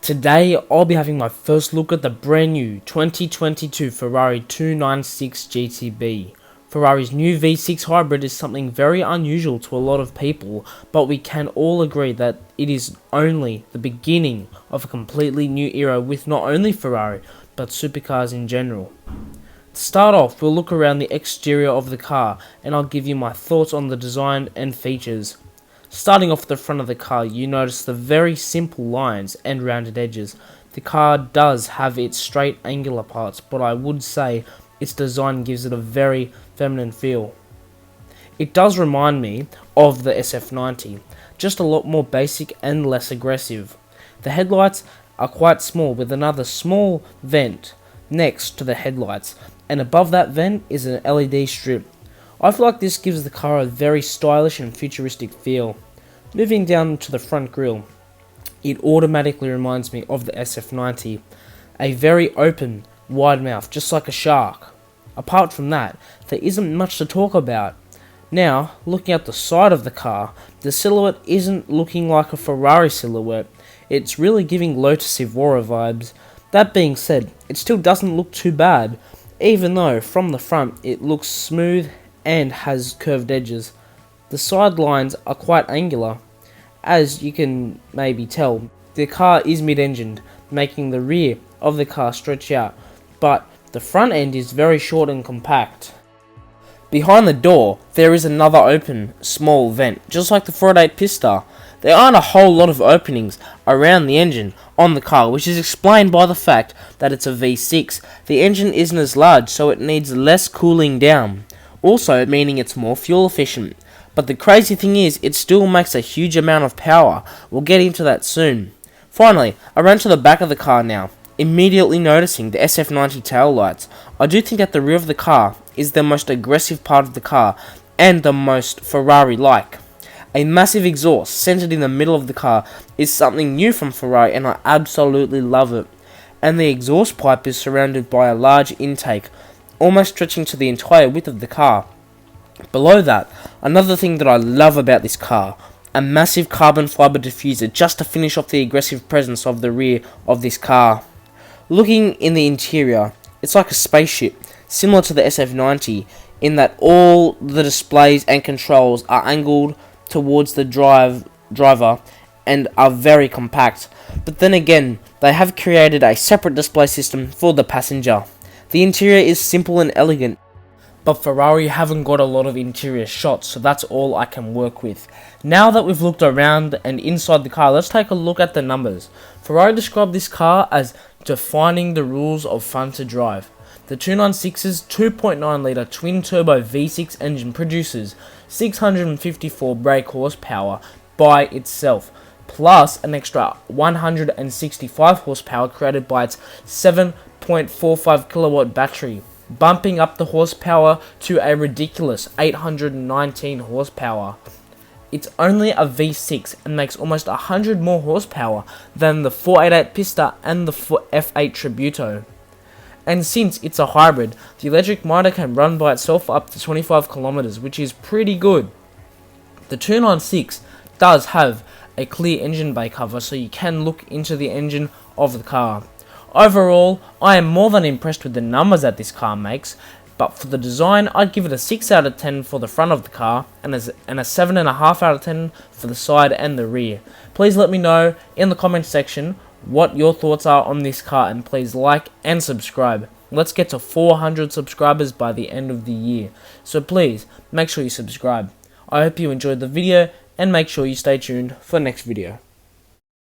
Today, I'll be having my first look at the brand new 2022 Ferrari 296 GTB. Ferrari's new V6 hybrid is something very unusual to a lot of people, but we can all agree that it is only the beginning of a completely new era with not only Ferrari, but supercars in general. To start off, we'll look around the exterior of the car, and I'll give you my thoughts on the design and features. Starting off the front of the car, you notice the very simple lines and rounded edges. The car does have its straight angular parts, but I would say its design gives it a very feminine feel. It does remind me of the SF90, just a lot more basic and less aggressive. The headlights are quite small, with another small vent next to the headlights, and above that vent is an LED strip. I feel like this gives the car a very stylish and futuristic feel. Moving down to the front grille, it automatically reminds me of the SF90, a very open, wide mouth, just like a shark. Apart from that, there isn't much to talk about. Now, looking at the side of the car, the silhouette isn't looking like a Ferrari silhouette, it's really giving Lotus Evora vibes. That being said, it still doesn't look too bad, even though from the front it looks smooth and has curved edges. The side lines are quite angular. As you can maybe tell, the car is mid-engined, making the rear of the car stretch out, but the front end is very short and compact. Behind the door, there is another open, small vent, just like the 488 Pista. There aren't a whole lot of openings around the engine on the car, which is explained by the fact that it's a V6. The engine isn't as large, so it needs less cooling down, also meaning it's more fuel efficient. But the crazy thing is, it still makes a huge amount of power. We'll get into that soon. Finally, I ran to the back of the car now, immediately noticing the SF90 tail lights. I do think that the rear of the car is the most aggressive part of the car, and the most Ferrari-like. A massive exhaust centered in the middle of the car is something new from Ferrari, and I absolutely love it. And the exhaust pipe is surrounded by a large intake, almost stretching to the entire width of the car. Below that, another thing that I love about this car, a massive carbon fiber diffuser just to finish off the aggressive presence of the rear of this car. Looking in the interior, it's like a spaceship, similar to the SF90, in that all the displays and controls are angled towards the driver and are very compact. But then again, they have created a separate display system for the passenger. The interior is simple and elegant, but Ferrari haven't got a lot of interior shots, so that's all I can work with. Now that we've looked around and inside the car, let's take a look at the numbers. Ferrari described this car as defining the rules of fun to drive. The 296's 2.9 litre twin-turbo V6 engine produces 654 brake horsepower by itself, plus an extra 165 horsepower created by its 7.45 kilowatt battery, bumping up the horsepower to a ridiculous 819 horsepower. It's only a V6 and makes almost 100 more horsepower than the 488 Pista and the F8 Tributo. And since it's a hybrid, the electric motor can run by itself up to 25 kilometers, which is pretty good. The 296 does have a clear engine bay cover, so you can look into the engine of the car. Overall, I am more than impressed with the numbers that this car makes, but for the design, I'd give it a 6 out of 10 for the front of the car, and a 7.5 out of 10 for the side and the rear. Please let me know in the comment section what your thoughts are on this car, and please like and subscribe. Let's get to 400 subscribers by the end of the year, so please make sure you subscribe. I hope you enjoyed the video, and make sure you stay tuned for next video.